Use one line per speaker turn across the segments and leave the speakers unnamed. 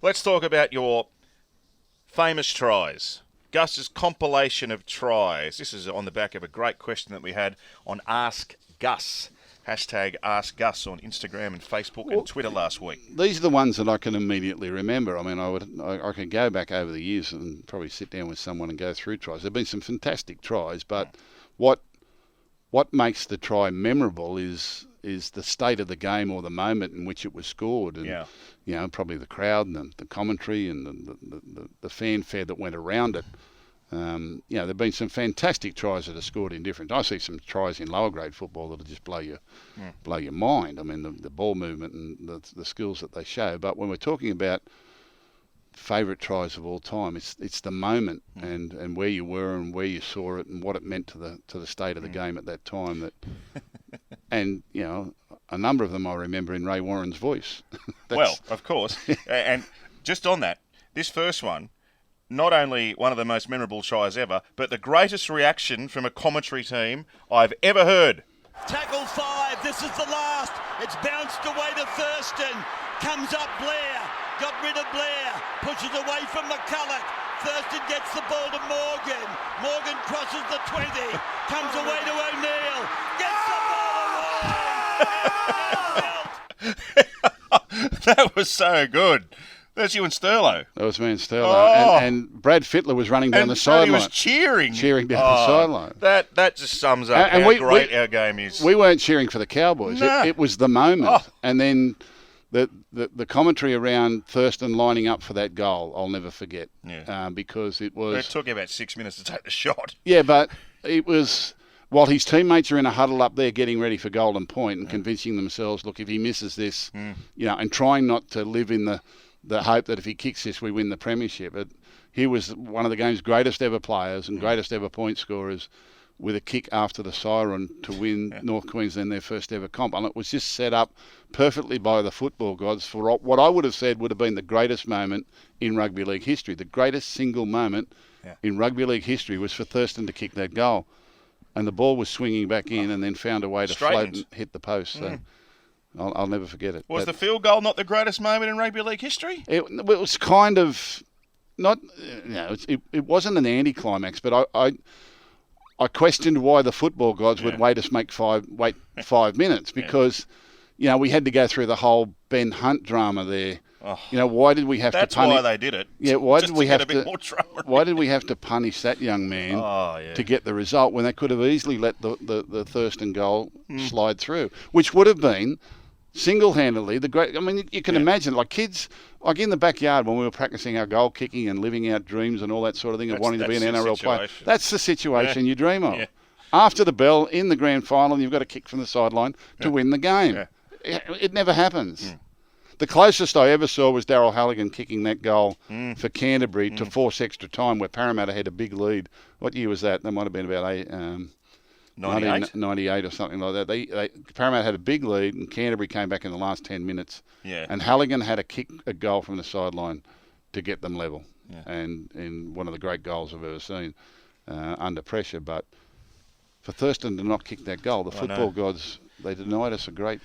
Let's talk about your famous tries. Gus's compilation of tries. This is on the back of a great question that we had on Ask Gus. Hashtag Ask Gus on Instagram and Facebook and Twitter last week.
These are the ones that I can immediately remember. I mean, I could go back over the years and probably sit down with someone and go through tries. There have been some fantastic tries, but what makes the try memorable is the state of the game or the moment in which it was scored, and you know, probably the crowd and the commentary and the fanfare that went around it. You know, there have been some fantastic tries that are scored in different. I see some tries in lower grade football that'll just blow your mind. I mean, the ball movement and the skills that they show. But when we're talking about favourite tries of all time, it's the moment and where you were and where you saw it and what it meant to the state of the game at that time. That and you know, a number of them I remember in Ray Warren's voice.
Well, of course, and just on that, this first one. Not only one of the most memorable tries ever, but the greatest reaction from a commentary team I've ever heard.
Tackle 5, this is the last. It's bounced away to Thurston. Comes up Blair, got rid of Blair, pushes away from McCulloch. Thurston gets the ball to Morgan. Morgan crosses the 20, comes away to O'Neill, gets the ball away.
That was so good. That's you and Sterlo.
That was me and Sterlo. And Brad Fittler was running down the sideline.
He was cheering.
Cheering down the sideline.
That just sums up how great our game is.
We weren't cheering for the Cowboys.
No.
It was the moment. And then the commentary around Thurston lining up for that goal, I'll never forget.
Yeah.
Because it was...
It took about 6 minutes to take the shot.
Yeah, but it was... While his teammates are in a huddle up there getting ready for golden point and convincing themselves, look, if he misses this, you know, and trying not to live in the hope that if he kicks this, we win the premiership. He was one of the game's greatest ever players and greatest ever point scorers with a kick after the siren to win North Queensland their first ever comp. And it was just set up perfectly by the football gods for what I would have said would have been the greatest moment in rugby league history. The greatest single moment in rugby league history was for Thurston to kick that goal. And the ball was swinging back in and then found a way to float and hit the post. So I'll never forget it.
Was the field goal not the greatest moment in rugby league history?
It was kind of not. You know, it wasn't an anticlimax, but I questioned why the football gods would wait 5 minutes because you know we had to go through the whole Ben Hunt drama there. Oh, you know, why did we have to punish...
That's why they did it.
Yeah, why
did
we have to punish that young man to get the result when they could have easily let the Thurston goal slide through, which would have been single-handedly the great... I mean, you can imagine, like kids, like in the backyard when we were practicing our goal kicking and living out dreams and all that sort of thing of wanting to be an NRL player. That's the situation you dream of. Yeah. After the bell, in the grand final, you've got to kick from the sideline to win the game. Yeah. It never happens. The closest I ever saw was Daryl Halligan kicking that goal for Canterbury to force extra time where Parramatta had a big lead. What year was that? That might have been about 1998 or something like that. Parramatta had a big lead and Canterbury came back in the last 10 minutes. Yeah. And Halligan had a goal from the sideline to get them level. Yeah. And in one of the great goals I've ever seen under pressure. But for Thurston to not kick that goal, the football gods, they denied us a great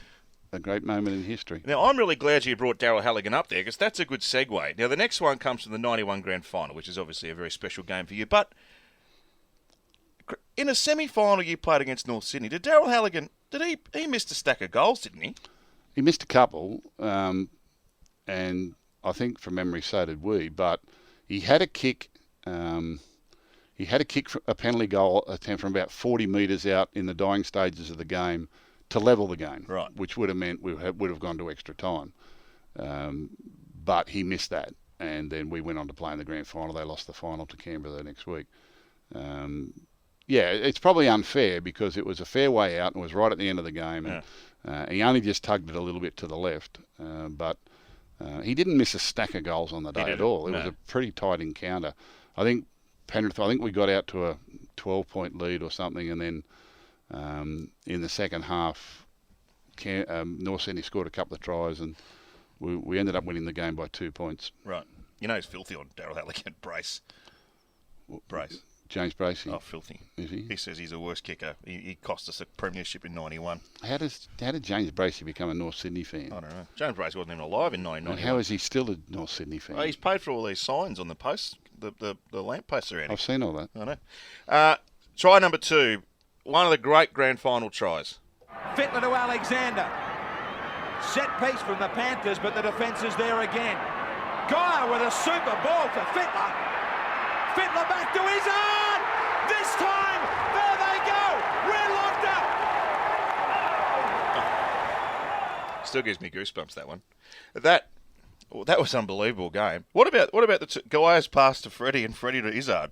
moment in history.
Now, I'm really glad you brought Daryl Halligan up there because that's a good segue. Now, the next one comes from the 91 Grand Final, which is obviously a very special game for you. But in a semi-final you played against North Sydney, did Daryl Halligan, he missed a stack of goals, didn't he?
He missed a couple, and I think from memory so did we, but he had a kick... a penalty goal attempt from about 40 metres out in the dying stages of the game to level the game, right? Which would have meant we would have gone to extra time. But he missed that, and then we went on to play in the grand final. They lost the final to Canberra the next week. It's probably unfair because it was a fair way out and was right at the end of the game. And, he only just tugged it a little bit to the left, but he didn't miss a stack of goals on the day at all. It was a pretty tight encounter. I think Penrith, we got out to a 12-point lead or something, and then in the second half, North Sydney scored a couple of tries, and we ended up winning the game by 2 points.
Right. You know he's filthy on Daryl Halligan. Brace.
James Bracey.
Oh, filthy.
Is he?
He says he's the worst kicker. He cost us a premiership in 91.
How did James Bracey become a North Sydney fan?
I don't know. James Bracey wasn't even alive in 1991.
And how is he still a North Sydney fan?
Oh, he's paid for all these signs on the posts, the lamp posts around him.
I've seen all that.
I know. Try number 2. One of the great grand final tries.
Fittler to Alexander. Set piece from the Panthers, but the defence is there again. Geyer with a super ball to Fittler. Fittler back to Izzard. This time, there they go. We're locked up.
Still gives me goosebumps, that one. That was an unbelievable game. What about the Geyer's pass to Freddie and Freddie to Izzard?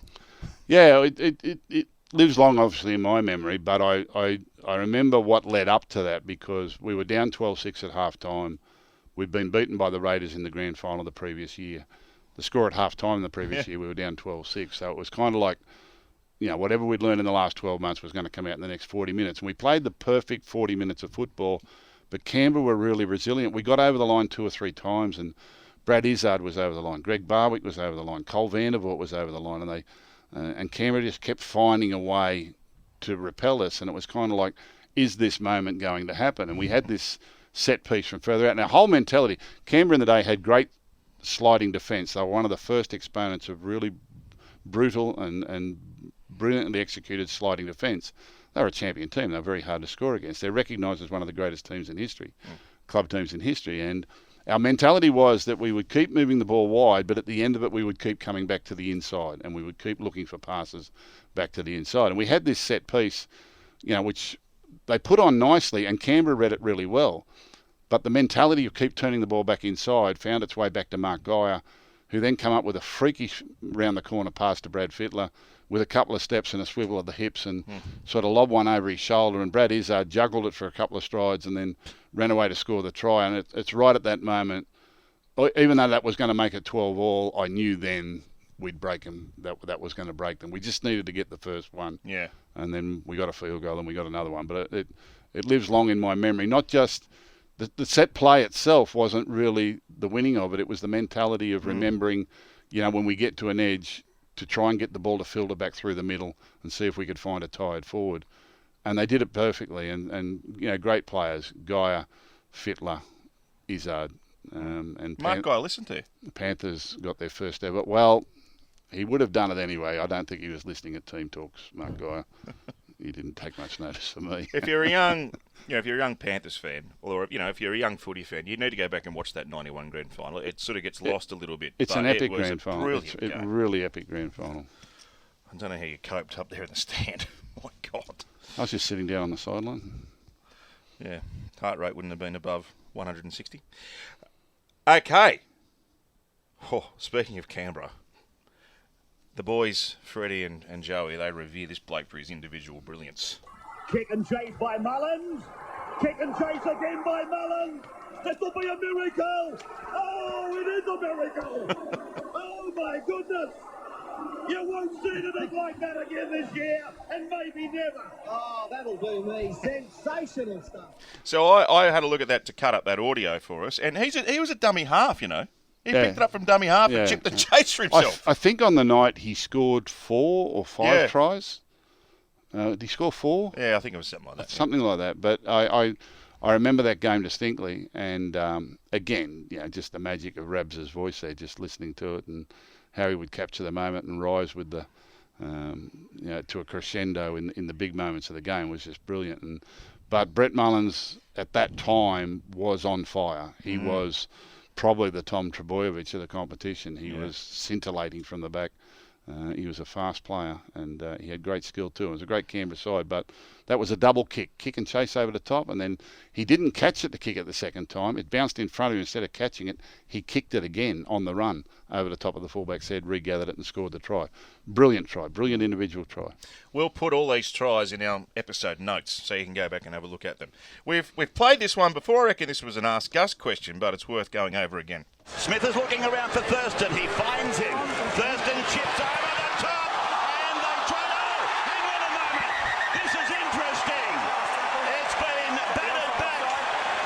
Yeah, it lives long, obviously, in my memory, but I remember what led up to that because we were down 12-6 at half-time. We'd been beaten by the Raiders in the grand final the previous year. The score at half-time the previous year, we were down 12-6. So it was kind of like, whatever we'd learned in the last 12 months was going to come out in the next 40 minutes. And we played the perfect 40 minutes of football, but Canberra were really resilient. We got over the line 2 or 3 times, and Brad Izzard was over the line. Greg Barwick was over the line. Cole Vandervoort was over the line, and Canberra just kept finding a way to repel us, and it was kind of like, is this moment going to happen? And we had this set piece from further out. Now, whole mentality, Canberra in the day had great sliding defence. They were one of the first exponents of really brutal and brilliantly executed sliding defence. They were a champion team. They were very hard to score against. They're recognised as one of the greatest teams in history, club teams in history, and our mentality was that we would keep moving the ball wide, but at the end of it, we would keep coming back to the inside, and we would keep looking for passes back to the inside. And we had this set piece, which they put on nicely, and Canberra read it really well. But the mentality of keep turning the ball back inside found its way back to Mark Geyer, who then come up with a freakish round the corner pass to Brad Fittler with a couple of steps and a swivel of the hips and sort of lobbed one over his shoulder, and Brad Izzard juggled it for a couple of strides and then ran away to score the try. And it's right at that moment, even though that was going to make it 12-all, I knew then we'd break them, that was going to break them. We just needed to get the first one.
Yeah.
And then we got a field goal and we got another one. But it lives long in my memory. Not just the set play itself wasn't really the winning of it. It was the mentality of remembering, when we get to an edge, to try and get the ball to filter back through the middle and see if we could find a tired forward. And they did it perfectly. And great players, Geyer, Fittler, Izzard. And
Mark Geyer listened to you.
The Panthers got their first ever. Well, he would have done it anyway. I don't think he was listening at team talks, Mark Geyer. He didn't take much notice of me.
If you're a young Panthers fan, or if you're a young footy fan, you need to go back and watch that 91 grand final. It sort of gets lost a little bit.
It's an epic grand final.
It's
a really epic grand final.
I don't know how you coped up there in the stand. My God.
I was just sitting down on the sideline.
Yeah, heart rate wouldn't have been above 160. Okay. Speaking of Canberra, the boys, Freddie and Joey, they revere this bloke for his individual brilliance.
Kick and chase by Mullins. Kick and chase again by Mullins. This will be a miracle. Oh, it is a miracle. Oh, my goodness. You won't see anything like that again this year, and maybe never.
Oh, that'll do me. Sensational stuff.
So I had a look at that to cut up that audio for us, and he was a dummy half, He picked it up from dummy half and chipped the chase for himself.
I think on the night he scored 4 or 5 tries. Did he score 4?
Yeah, I think it was something like that.
Something like that. But I remember that game distinctly. And again, just the magic of Rabs' voice there, just listening to it and how he would capture the moment and rise with the, to a crescendo in the big moments of the game was just brilliant. But Brett Mullins at that time was on fire. He was probably the Tom Trebojevic of the competition. He was scintillating from the back. He was a fast player, and he had great skill too. It was a great Canberra side, but that was a double kick and chase over the top, and then he didn't catch it to kick it the second time. It bounced in front of him. Instead of catching it, he kicked it again on the run over the top of the fullback's head, regathered it and scored the try. Brilliant try, brilliant individual try.
We'll put all these tries in our episode notes so you can go back and have a look at them. We've played this one before. I reckon this was an Ask Gus question, but it's worth going over again.
Smith is looking around for Thurston. He finds him. Thurston chips over the top, and they try to... Hang on a moment. This is interesting. It's been batted back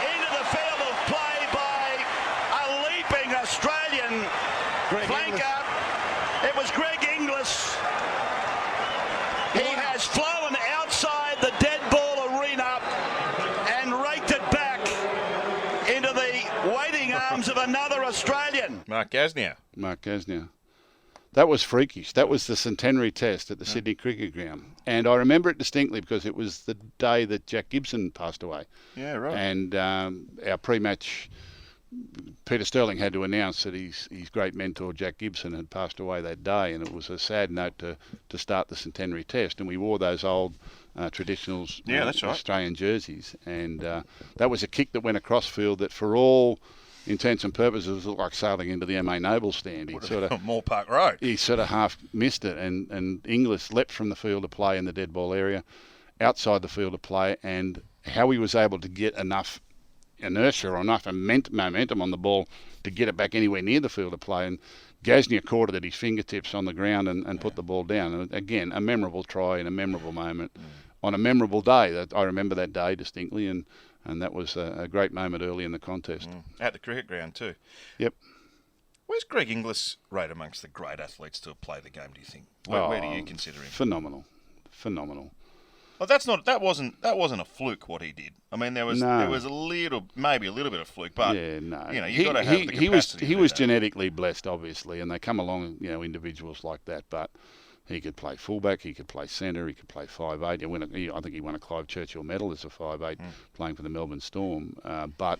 into the field of play by a leaping Australian flanker. It was Greg Inglis.
Mark Gasnier.
Mark Gasnier. That was freakish. That was the centenary test at the Sydney Cricket Ground. And I remember it distinctly because it was the day that Jack Gibson passed away.
Yeah, right.
And our pre-match, Peter Sterling had to announce that his great mentor, Jack Gibson, had passed away that day. And it was a sad note to start the centenary test. And we wore those old traditional
that's right.
Australian jerseys. And that was a kick that went across field that for all intents and purposes looked like sailing into the MA Noble stand. He sort of
Moore Park Road.
He sort of half missed it, and Inglis leapt from the field of play in the dead ball area, outside the field of play, and how he was able to get enough inertia or enough momentum on the ball to get it back anywhere near the field of play. And Gasnier caught it at his fingertips on the ground and put the ball down. And again, a memorable try and a memorable moment on a memorable day. I remember that day distinctly, and that was a great moment early in the contest.
At the cricket ground too.
Yep.
Where's Greg Inglis rated amongst the great athletes to have played the game, do you think? Where do you consider him?
Phenomenal.
Well, that wasn't a fluke what he did. I mean, there was maybe a little bit of fluke, but
yeah, no.
You got to have the capacity.
He was genetically blessed, obviously, and they come along, individuals like that. But he could play fullback, he could play centre, he could play 5'8". I think he won a Clive Churchill medal as a 5'8", playing for the Melbourne Storm. But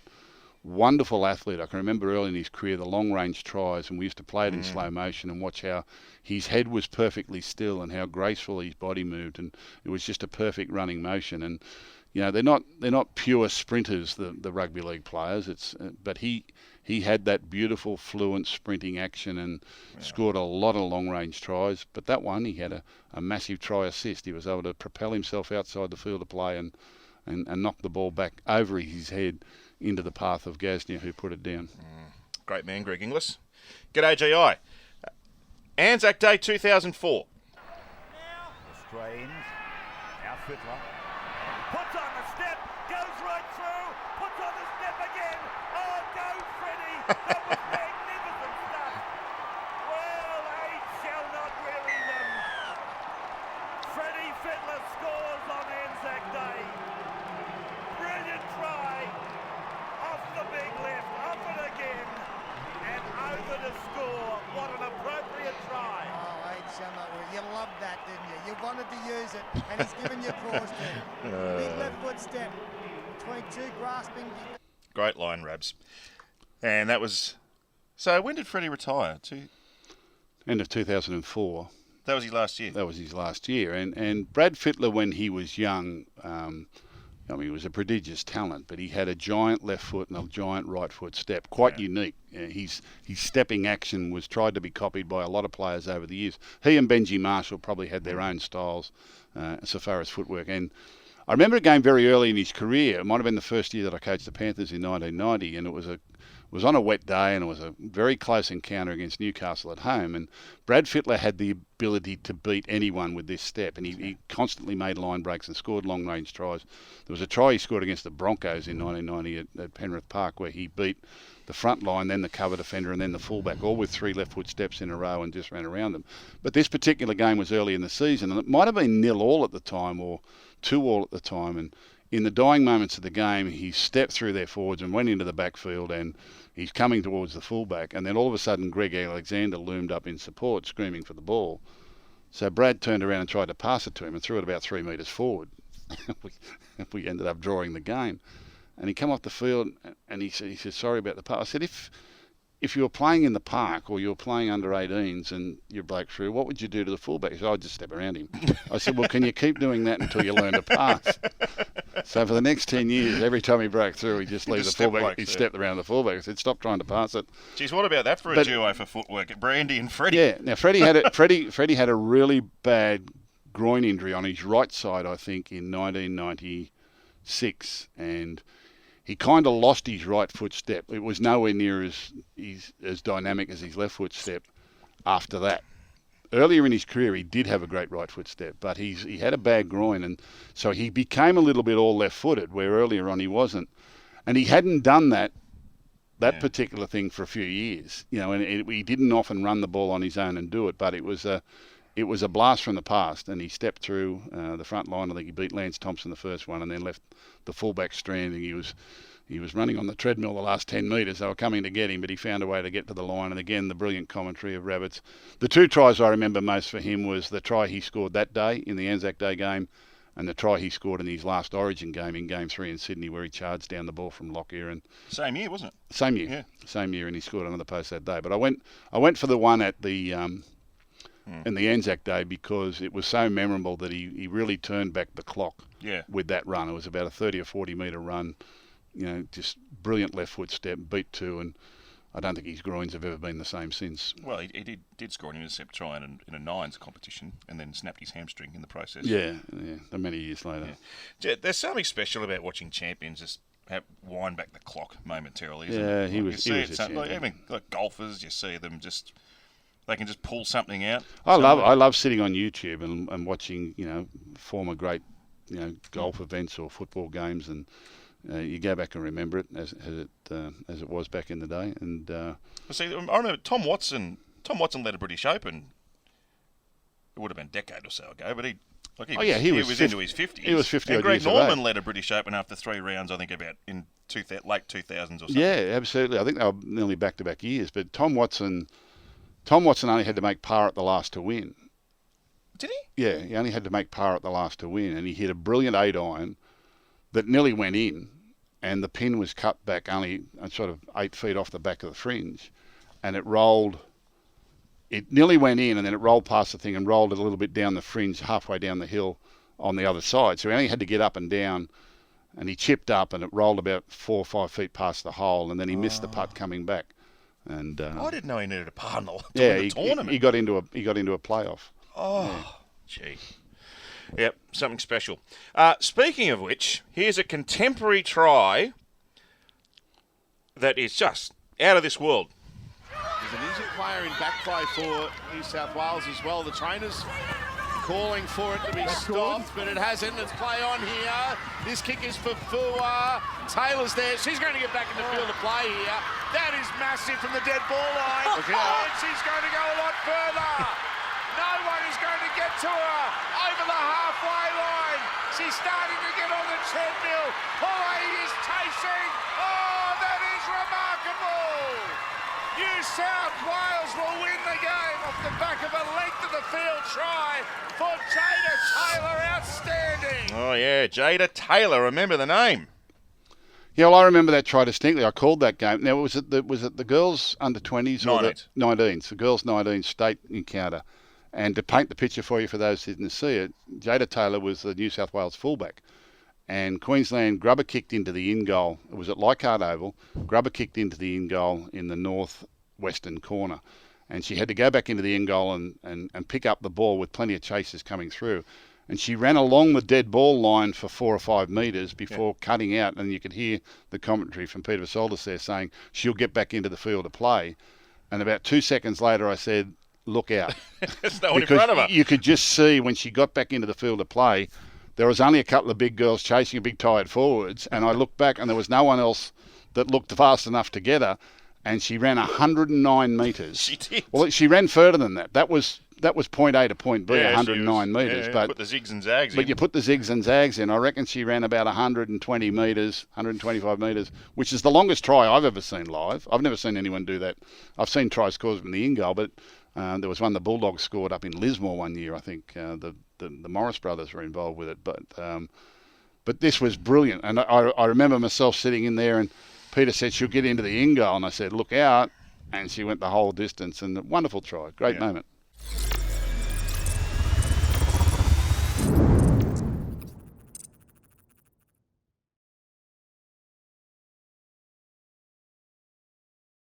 wonderful athlete. I can remember early in his career the long-range tries, and we used to play it in slow motion and watch how his head was perfectly still and how graceful his body moved, and it was just a perfect running motion. And they're not pure sprinters, the rugby league players. But he had that beautiful, fluent sprinting action and scored a lot of long-range tries. But that one, he had a massive try assist. He was able to propel himself outside the field of play and knock the ball back over his head into the path of Gasnier, who put it down.
Great man, Greg Inglis. G'day, GI. Anzac Day 2004.
Australians. Now Fittler. Puts on the step, goes right through, puts on the step again. Oh, go Freddie! That was magnificent stuff. Well, age shall not weary them. Freddie Fittler scores on Anzac Day. Brilliant try. Off the big left, up it again, and over to score. What an appropriate try.
Oh, age shall not weary. You loved that, didn't you? You wanted to use it, and he's given you cause to. Big left foot step between two grasping.
Great line, Rabs. And that was... So when did Freddie retire?
End of 2004.
That was his last year?
That was his last year. And Brad Fittler, when he was young, he was a prodigious talent, but he had a giant left foot and a giant right foot step, quite unique. His stepping action was tried to be copied by a lot of players over the years. He and Benji Marshall probably had their own styles so far as footwork. And I remember a game very early in his career. It might have been the first year that I coached the Panthers in 1990, and it was on a wet day, and it was a very close encounter against Newcastle at home. And Brad Fittler had the ability to beat anyone with this step, and he constantly made line breaks and scored long-range tries. There was a try he scored against the Broncos in 1990 at Penrith Park where he beat the front line, then the cover defender, and then the fullback, all with 3 left foot steps in a row and just ran around them. But this particular game was early in the season, and it might have been 0-0 at the time or 2-2 at the time. And in the dying moments of the game, he stepped through their forwards and went into the backfield, and he's coming towards the fullback, and then all of a sudden Greg Alexander loomed up in support, screaming for the ball. So Brad turned around and tried to pass it to him and threw it about 3 metres forward. We ended up drawing the game. And he came off the field and he said, sorry about the pass. I said, if you were playing in the park or you were playing under 18s and you broke through, what would you do to the fullback? He said, I'd just step around him. I said, well, can you keep doing that until you learn to pass? So for the next 10 years, every time he broke through, he'd just leave the fullback. He'd step around the fullback. I said, stop trying to pass it.
Geez, what about that for a duo for footwork at Brandy and Freddie?
Yeah, now Freddie had a really bad groin injury on his right side, I think, in 1996, and he kind of lost his right foot step. It was nowhere near as dynamic as his left foot step after that. Earlier in his career, he did have a great right foot step, but he had a bad groin, and so he became a little bit all left-footed, where earlier on he wasn't. And he hadn't done that particular thing for a few years, and he didn't often run the ball on his own and do it, but it was a blast from the past, and he stepped through the front line. I think he beat Lance Thompson the first one and then left the fullback stranding. He was he was running on the treadmill the last 10 metres. They were coming to get him, but he found a way to get to the line. And again, the brilliant commentary of Rabbits. The 2 tries I remember most for him was the try he scored that day in the Anzac Day game, and the try he scored in his last Origin game in Game 3 in Sydney, where he charged down the ball from Lockyer. And
same year, wasn't it?
Same year.
Yeah.
Same year, and he scored another post that day. But I went for the one at the in the Anzac Day because it was so memorable that he really turned back the clock with that run. It was about a 30 or 40 metre run, just brilliant left foot step, beat 2, and I don't think his groins have ever been the same since.
Well, he did score an intercept try in a nines competition and then snapped his hamstring in the process.
Yeah, many years later.
Yeah. There's something special about watching champions just wind back the clock momentarily, isn't
Yeah,
it?
he was a champion.
Even like golfers, you see them they can just pull something out.
I love sitting on YouTube and watching, former great, golf events or football games, and you go back and remember it as it was back in the day. And
see, I remember Tom Watson led a British Open. It would have been a decade or so ago, but he was into his 50s.
He was 50
and
odd
Greg
years of
Norman
age.
led a British Open after 3 rounds, I think, about in late 2000s or something.
Yeah, absolutely. I think they were nearly back-to-back years. But Tom Watson only had to make par at the last to win.
Did he?
Yeah, he only had to make par at the last to win, and he hit a brilliant 8-iron that nearly went in, and the pin was cut back only sort of 8 feet off the back of the fringe, and it rolled. It nearly went in, and then it rolled past the thing and rolled it a little bit down the fringe, halfway down the hill on the other side. So he only had to get up and down, and he chipped up, and it rolled about 4 or 5 feet past the hole, and then he missed the putt coming back. And
I didn't know he needed a par to win the tournament.
He got into a playoff.
Oh, gee. Yep, something special. Speaking of which, here's a contemporary try that is just out of this world.
There's an injured player in back play for New South Wales as well. The trainers calling for it to be stopped, but it hasn't. It's play on here. This kick is for Fua. Taylor's there. She's going to get back in the field of play here. That is massive from the dead ball line. And she's going to go a lot further. No one is going to get to her over the halfway line. She's starting to get on the treadmill. Pauline is chasing. Oh, that is remarkable. New South Wales will win the game off the back of a length of the field try for Jada Taylor. Outstanding.
Oh, yeah, Jada Taylor. Remember the name.
Yeah, well, I remember that try distinctly. I called that game. Now, was it the girls under 20s or the 19s? The girls 19s state encounter. And to paint the picture for you, for those who didn't see it, Jada Taylor was the New South Wales fullback. And Queensland grubber kicked into the in goal. It was at Leichhardt Oval. Grubber kicked into the in goal in the northwestern corner. And she had to go back into the in goal and pick up the ball with plenty of chasers coming through. And she ran along the dead ball line for 4 or 5 metres before cutting out. And you could hear the commentary from Peter Vasoldis there saying she'll get back into the field of play. And about 2 seconds later, I said, look out.
There's no one in front of her.
You could just see when she got back into the field of play, there was only a couple of big girls chasing big tired forwards, and I looked back and there was no one else that looked fast enough to get her, and she ran 109 metres.
She did.
Well, she ran further than that. That was point A to point B, 109 metres.
But put the zigs and zags in.
But you put the zigs and zags in. I reckon she ran about 120 metres, 125 metres, which is the longest try I've ever seen live. I've never seen anyone do that. I've seen try scores from the in goal, but there was one the Bulldogs scored up in Lismore one year, I think. The Morris brothers were involved with it. But this was brilliant. And I remember myself sitting in there, and Peter said she'll get into the in goal. And I said, look out. And she went the whole distance. And a wonderful try. Great moment.